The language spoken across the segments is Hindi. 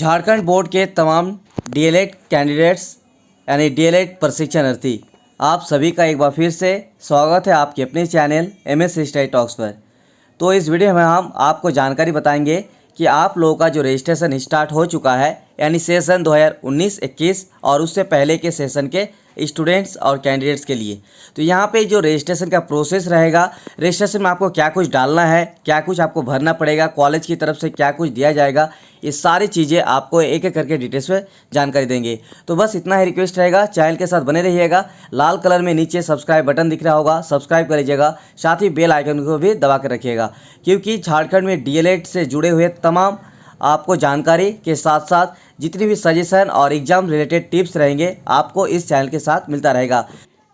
झारखंड बोर्ड के तमाम डीएलएड कैंडिडेट्स यानी डीएलएड प्रशिक्षणार्थी, आप सभी का एक बार फिर से स्वागत है आपके अपने चैनल एमएस स्टडी टॉक्स पर। तो इस वीडियो में हम आपको जानकारी बताएंगे कि आप लोगों का जो रजिस्ट्रेशन स्टार्ट हो चुका है यानी सेशन 2019-21 और उससे पहले के सेशन के स्टूडेंट्स और कैंडिडेट्स के लिए। तो यहाँ पे जो रजिस्ट्रेशन का प्रोसेस रहेगा, रजिस्ट्रेशन में आपको क्या कुछ डालना है, क्या कुछ आपको भरना पड़ेगा, कॉलेज की तरफ से क्या कुछ दिया जाएगा, ये सारी चीज़ें आपको एक एक करके डिटेल्स में जानकारी देंगे। तो बस इतना ही रिक्वेस्ट रहेगा, चैनल के साथ बने रहिएगा। लाल कलर में नीचे सब्सक्राइब बटन दिख रहा होगा, सब्सक्राइब कर लीजिएगा, साथ ही बेल आइकन को भी दबा कर रखिएगा, क्योंकि झारखंड में डीएलएड से जुड़े हुए तमाम आपको जानकारी के साथ साथ जितनी भी सजेशन और एग्ज़ाम रिलेटेड टिप्स रहेंगे आपको इस चैनल के साथ मिलता रहेगा।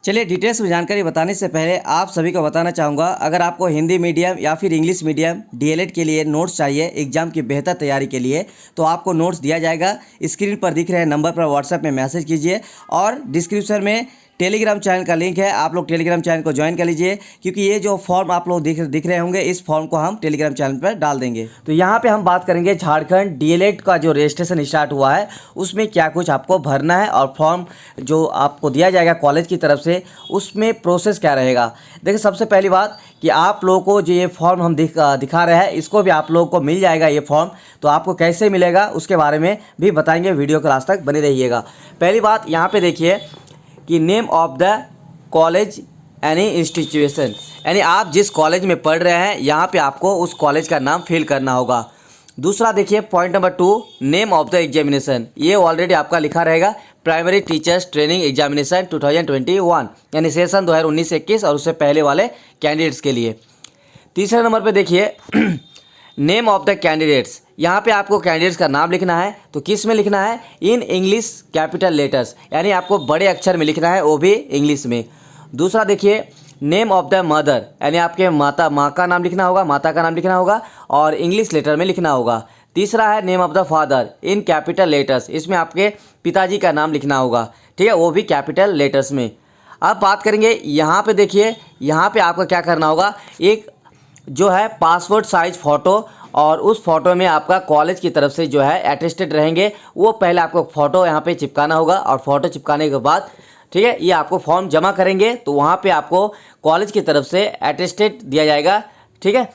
चलिए डिटेल्स में जानकारी बताने से पहले आप सभी को बताना चाहूँगा, अगर आपको हिंदी मीडियम या फिर इंग्लिश मीडियम डीएलएड के लिए नोट्स चाहिए एग्जाम की बेहतर तैयारी के लिए, तो आपको नोट्स दिया जाएगा। स्क्रीन पर दिख रहे नंबर पर व्हाट्सएप में मैसेज कीजिए और डिस्क्रिप्शन में टेलीग्राम चैनल का लिंक है, आप लोग टेलीग्राम चैनल को ज्वाइन कर लीजिए, क्योंकि ये जो फॉर्म आप लोग दिख रहे होंगे इस फॉर्म को हम टेलीग्राम चैनल पर डाल देंगे। तो यहाँ पे हम बात करेंगे झारखंड डीएलएड का जो रजिस्ट्रेशन स्टार्ट हुआ है उसमें क्या कुछ आपको भरना है और फॉर्म जो आपको दिया जाएगा कॉलेज की तरफ से उसमें प्रोसेस क्या रहेगा। देखिए, सबसे पहली बात कि आप लोगों को जो ये फॉर्म हम दिखा रहे हैं इसको भी आप लोगों को मिल जाएगा ये फॉर्म। तो आपको कैसे मिलेगा उसके बारे में भी बताएंगे, वीडियो के लास्ट तक बने रहिएगा। पहली बात यहाँ पे देखिए कि नेम ऑफ द कॉलेज यानी इंस्टीट्यूशन, यानी आप जिस कॉलेज में पढ़ रहे हैं यहाँ पे आपको उस कॉलेज का नाम फिल करना होगा। दूसरा देखिए point number 2, name of the examination, ये ऑलरेडी आपका लिखा रहेगा प्राइमरी टीचर्स ट्रेनिंग एग्जामिनेशन 2021 यानी सेशन 2019-21 और उससे पहले वाले कैंडिडेट्स के लिए। तीसरे नंबर पे देखिए नेम ऑफ द कैंडिडेट्स, यहाँ पे आपको कैंडिडेट्स का नाम लिखना है। तो किस में लिखना है? इन इंग्लिश कैपिटल लेटर्स, यानी आपको बड़े अक्षर में लिखना है, वो भी इंग्लिश में। दूसरा देखिए नेम ऑफ द मदर, यानी आपके माँ का नाम लिखना होगा, माता का नाम लिखना होगा और इंग्लिश लेटर में लिखना होगा। तीसरा है name of the father in capital letters, इसमें आपके पिताजी का नाम लिखना होगा, ठीक है, वो भी कैपिटल लेटर्स में। अब बात करेंगे यहाँ पे देखिए, यहाँ पे आपको क्या करना होगा, एक जो है पासपोर्ट साइज फ़ोटो और उस फोटो में आपका कॉलेज की तरफ से जो है अटेस्टेड रहेंगे, वो पहले आपको फ़ोटो यहाँ पे चिपकाना होगा और फोटो चिपकाने के बाद ठीक है ये आपको फॉर्म जमा करेंगे तो वहाँ पे आपको कॉलेज की तरफ से अटेस्टेड दिया जाएगा, ठीक है।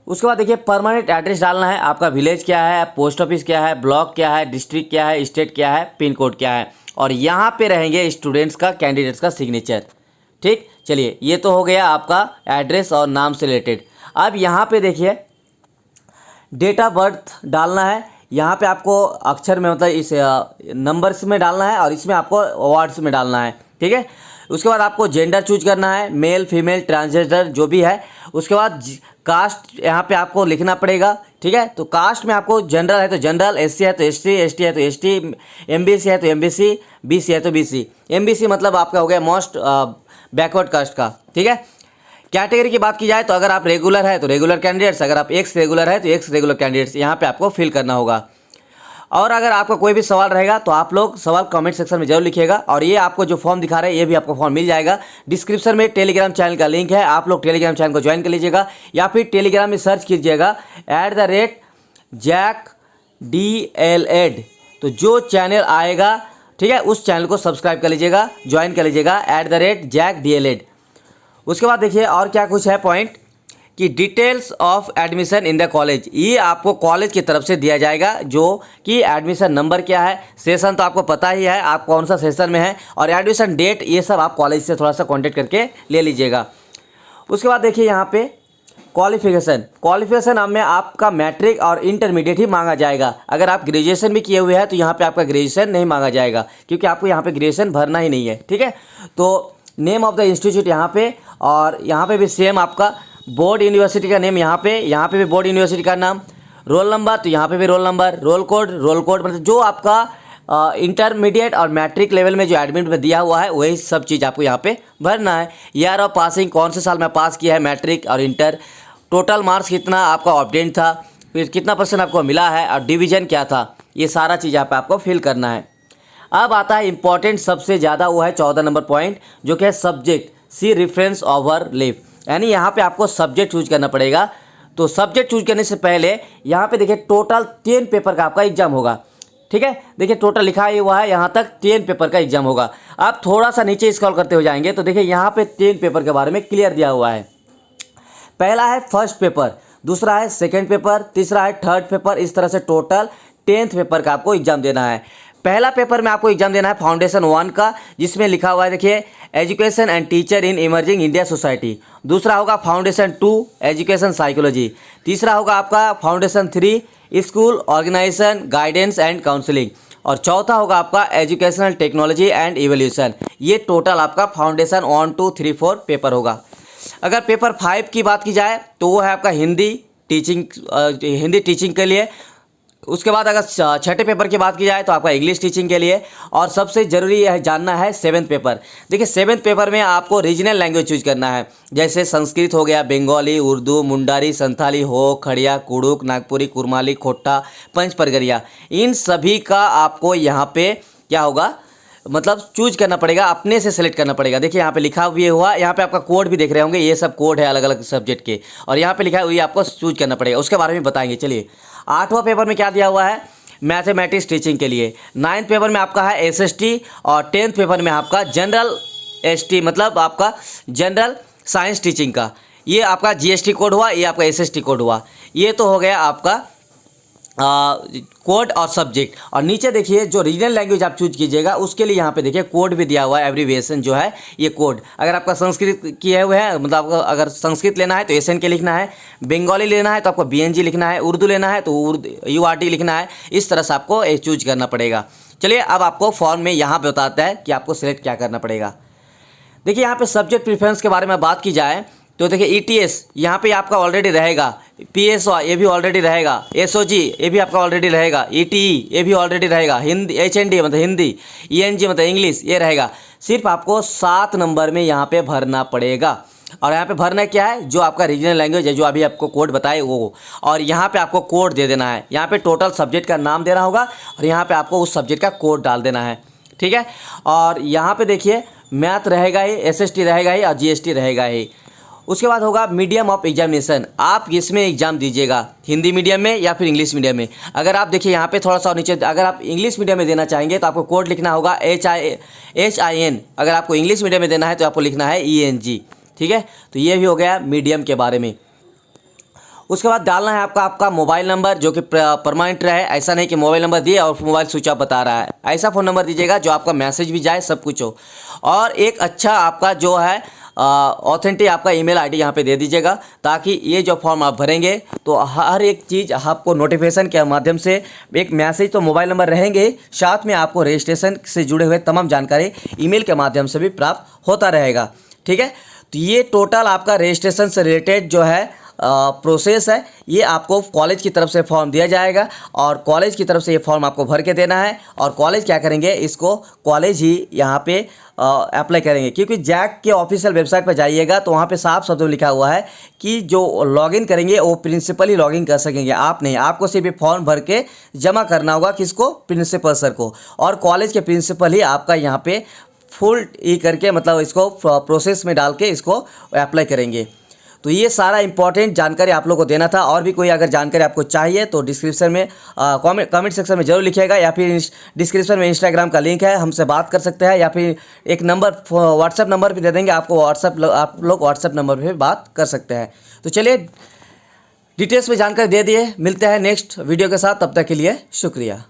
उसके बाद देखिए परमानेंट एड्रेस डालना है, आपका विलेज क्या है, पोस्ट ऑफिस क्या है, ब्लॉक क्या है, डिस्ट्रिक्ट क्या है, स्टेट क्या है, पिन कोड क्या है, और यहाँ पे रहेंगे स्टूडेंट्स का कैंडिडेट्स का सिग्नेचर, ठीक। चलिए ये तो हो गया आपका एड्रेस और नाम से रिलेटेड। अब यहाँ पे देखिए डेट ऑफ बर्थ डालना है, यहाँ पे आपको अक्षर में मतलब इस नंबर्स में डालना है और इसमें आपको वर्ड्स में डालना है, ठीक है। उसके बाद आपको जेंडर चूज करना है, मेल फीमेल ट्रांसजेंडर जो भी है। उसके बाद कास्ट यहाँ पे आपको लिखना पड़ेगा, ठीक है। तो कास्ट में आपको जनरल है तो जनरल, एससी है तो एसटी, एसटी है तो एसटी, एमबीसी है तो एमबीसी, बीसी है तो बीसी। एमबीसी मतलब आपका हो गया मोस्ट बैकवर्ड कास्ट का, ठीक है। कैटेगरी की बात की जाए तो अगर आप रेगुलर है तो रेगुलर कैंडिडेट्स, अगर आप एक्स रेगुलर है तो एक्स रेगुलर कैंडिडेट्स यहाँ पे आपको फिल करना होगा। और अगर आपका कोई भी सवाल रहेगा तो आप लोग सवाल कमेंट सेक्शन में जरूर लिखिएगा। और ये आपको जो फॉर्म दिखा रहे हैं ये भी आपको फॉर्म मिल जाएगा। डिस्क्रिप्शन में टेलीग्राम चैनल का लिंक है, आप लोग टेलीग्राम चैनल को ज्वाइन कर लीजिएगा या फिर टेलीग्राम में सर्च कीजिएगा @जैक DLED, तो जो चैनल आएगा ठीक है उस चैनल को सब्सक्राइब कर लीजिएगा, ज्वाइन कर लीजिएगा @जैक DLED। उसके बाद देखिए और क्या कुछ है पॉइंट कि details of admission in the college, ये आपको कॉलेज की तरफ से दिया जाएगा, जो कि एडमिशन नंबर क्या है, सेशन तो आपको पता ही है आप कौन सा सेशन में है, और एडमिशन डेट ये सब आप कॉलेज से थोड़ा सा कांटेक्ट करके ले लीजिएगा। उसके बाद देखिए यहाँ पे क्वालिफिकेशन में आपका मैट्रिक और इंटरमीडिएट ही मांगा जाएगा। अगर आप ग्रेजुएशन भी किए हुए हैं तो यहाँ पे आपका ग्रेजुएशन नहीं मांगा जाएगा, क्योंकि आपको यहाँ पे ग्रेजुएशन भरना ही नहीं है, ठीक है। तो नेम ऑफ द इंस्टीट्यूट यहाँ पे, और यहाँ पे भी सेम आपका बोर्ड यूनिवर्सिटी का नेम यहाँ पे भी बोर्ड यूनिवर्सिटी का नाम, रोल नंबर तो यहाँ पे भी रोल नंबर, रोल कोड मतलब जो आपका इंटरमीडिएट और मैट्रिक लेवल में जो एडमिट में दिया हुआ है वही सब चीज़ आपको यहाँ पे भरना है। ईयर ऑफ पासिंग, कौन से साल में पास किया है मैट्रिक और इंटर, टोटल मार्क्स कितना आपका ऑब्टेन था, फिर कितना % आपको मिला है और डिवीज़न क्या था, ये सारा चीज़ यहाँ पे आपको फिल करना है। अब आता है इंपॉर्टेंट सबसे ज़्यादा, वो है 14 नंबर पॉइंट, जो कि है सब्जेक्ट सी रेफरेंस ओवर लीव, यानी यहाँ पे आपको सब्जेक्ट चूज करना पड़ेगा। तो सब्जेक्ट चूज करने से पहले यहाँ पे देखिए टोटल 3 पेपर का आपका एग्जाम होगा। ठीक है, देखिए टोटल लिखा ही हुआ है, यहाँ तक 10 पेपर का एग्जाम होगा। आप थोड़ा सा नीचे स्क्रॉल करते हो जाएंगे तो देखिए यहाँ पे 10 पेपर के बारे में क्लियर दिया हुआ है। पहला है फर्स्ट पेपर, दूसरा है सेकंड पेपर, तीसरा है थर्ड पेपर, इस तरह से टोटल 10th पेपर का आपको एग्जाम देना है। पहला पेपर में आपको एग्जाम देना है फाउंडेशन 1 का, जिसमें लिखा हुआ है देखिए education and teacher in emerging India society. दूसरा होगा फाउंडेशन 2 एजुकेशन साइकोलॉजी। तीसरा होगा आपका foundation 3 school organisation guidance and counselling. और चौथा होगा आपका एजुकेशनल टेक्नोलॉजी एंड इवोल्यूशन। ये टोटल आपका फाउंडेशन 1 2 3 4 पेपर होगा। अगर पेपर 5 की बात की जाए तो वो है आपका हिंदी टीचिंग के लिए। उसके बाद अगर छठे पेपर की बात की जाए तो आपका इंग्लिश टीचिंग के लिए। और सबसे ज़रूरी यह जानना है 7th पेपर। देखिए 7th पेपर में आपको रीजनल लैंग्वेज चूज करना है, जैसे संस्कृत हो गया, बंगाली, उर्दू, मुंडारी, संथाली, हो, खड़िया, कुड़ुक, नागपुरी, कुरमाली, खोट्टा, पंच परगरिया, इन सभी का आपको यहाँ पे क्या होगा मतलब चूज करना पड़ेगा, अपने से सेलेक्ट करना पड़ेगा। देखिए यहाँ पे लिखा भी हुआ, यहाँ पे आपका कोड भी देख रहे होंगे, ये सब कोड है अलग अलग सब्जेक्ट के, और यहाँ पे लिखा है ये आपको चूज करना पड़ेगा। उसके बारे में बताएंगे। चलिए 8वां पेपर में क्या दिया हुआ है, मैथमेटिक्स टीचिंग के लिए। 9th पेपर में आपका है SST, और 10th पेपर में आपका जनरल ST मतलब आपका जनरल साइंस टीचिंग का। ये आपका GST कोड हुआ, ये आपका SST कोड हुआ। ये तो हो गया आपका कोड और सब्जेक्ट। और नीचे देखिए जो रीजनल लैंग्वेज आप चूज कीजिएगा उसके लिए यहाँ पे देखिए कोड भी दिया हुआ है, एब्रीविएशन जो है ये कोड। अगर आपका संस्कृत किए हुए हैं मतलब आपको अगर संस्कृत लेना है तो SN के लिखना है, बंगाली लेना है तो आपको BNG लिखना है, उर्दू लेना है तो URD लिखना है। इस तरह से आपको चूज करना पड़ेगा। चलिए अब आपको फॉर्म में यहाँ पे बताता है कि आपको सिलेक्ट क्या करना पड़ेगा। देखिए यहाँ पे सब्जेक्ट प्रेफरेंस के बारे में बात की जाए तो देखिए ETS यहाँ पे आपका ऑलरेडी रहेगा, PSO ये भी ऑलरेडी रहेगा, SOG ये भी आपका ऑलरेडी रहेगा, ETE ये भी ऑलरेडी रहेगा, हिंदी HND मतलब हिंदी, ENG मतलब इंग्लिश ये रहेगा। सिर्फ आपको 7 नंबर में यहाँ पे भरना पड़ेगा। और यहाँ पे भरना क्या है, जो आपका रीजनल लैंग्वेज है, जो अभी आपको कोड बताए वो, और यहाँ पे आपको कोड दे देना है। यहाँ पे टोटल सब्जेक्ट का नाम देना होगा और यहाँ पे आपको उस सब्जेक्ट का कोड डाल देना है, ठीक है। और यहाँ पे देखिए मैथ रहेगा ही, SST रहेगा ही और GST रहेगा ही। उसके बाद होगा मीडियम ऑफ एग्जामिनेशन, आप इसमें एग्जाम दीजिएगा हिंदी मीडियम में या फिर इंग्लिश मीडियम में। अगर आप देखिए यहाँ पे थोड़ा सा नीचे, अगर आप इंग्लिश मीडियम में देना चाहेंगे तो आपको कोड लिखना होगा HIN। अगर आपको इंग्लिश मीडियम में देना है तो आपको लिखना है ENG, ठीक है। तो ये भी हो गया मीडियम के बारे में। उसके बाद डालना है आपका मोबाइल नंबर जो कि परमानेंट रहे, ऐसा नहीं कि मोबाइल नंबर दिए और मोबाइल स्विच ऑफ बता रहा है। ऐसा फ़ोन नंबर दीजिएगा जो आपका मैसेज भी जाए, सब कुछ हो। और एक अच्छा आपका जो है ऑथेंटिक आपका ईमेल आईडी यहाँ पे दे दीजिएगा, ताकि ये जो फॉर्म आप भरेंगे तो हर एक चीज़ आपको नोटिफिकेशन के माध्यम से एक मैसेज तो मोबाइल नंबर रहेंगे, साथ में आपको रजिस्ट्रेशन से जुड़े हुए तमाम जानकारी ईमेल के माध्यम से भी प्राप्त होता रहेगा, ठीक है। तो ये टोटल आपका रजिस्ट्रेशन से रिलेटेड जो है प्रोसेस है। ये आपको कॉलेज की तरफ से फॉर्म दिया जाएगा और कॉलेज की तरफ से ये फॉर्म आपको भर के देना है। और कॉलेज क्या करेंगे, इसको कॉलेज ही यहाँ पे अप्लाई करेंगे, क्योंकि जैक के ऑफिशियल वेबसाइट पर जाइएगा तो वहाँ पे साफ शब्दों में लिखा हुआ है कि जो लॉगिन करेंगे वो प्रिंसिपल ही लॉगिन कर सकेंगे, आप नहीं। आपको सिर्फ ये फॉर्म भर के जमा करना होगा, किसको, प्रिंसिपल सर को। और कॉलेज के प्रिंसिपल ही आपका यहाँ पे फुल करके मतलब इसको प्रोसेस में डाल के इसको अप्लाई करेंगे। तो ये सारा इंपॉर्टेंट जानकारी आप लोगों को देना था। और भी कोई अगर जानकारी आपको चाहिए तो डिस्क्रिप्शन में कमेंट सेक्शन में जरूर लिखिएगा, या फिर डिस्क्रिप्शन में इंस्टाग्राम का लिंक है, हमसे बात कर सकते हैं, या फिर एक नंबर व्हाट्सएप नंबर भी दे देंगे आपको, आप लोग व्हाट्सएप नंबर पर भी बात कर सकते हैं। तो चलिए डिटेल्स में जानकारी दे दिए, मिलते हैं नेक्स्ट वीडियो के साथ, तब तक के लिए शुक्रिया।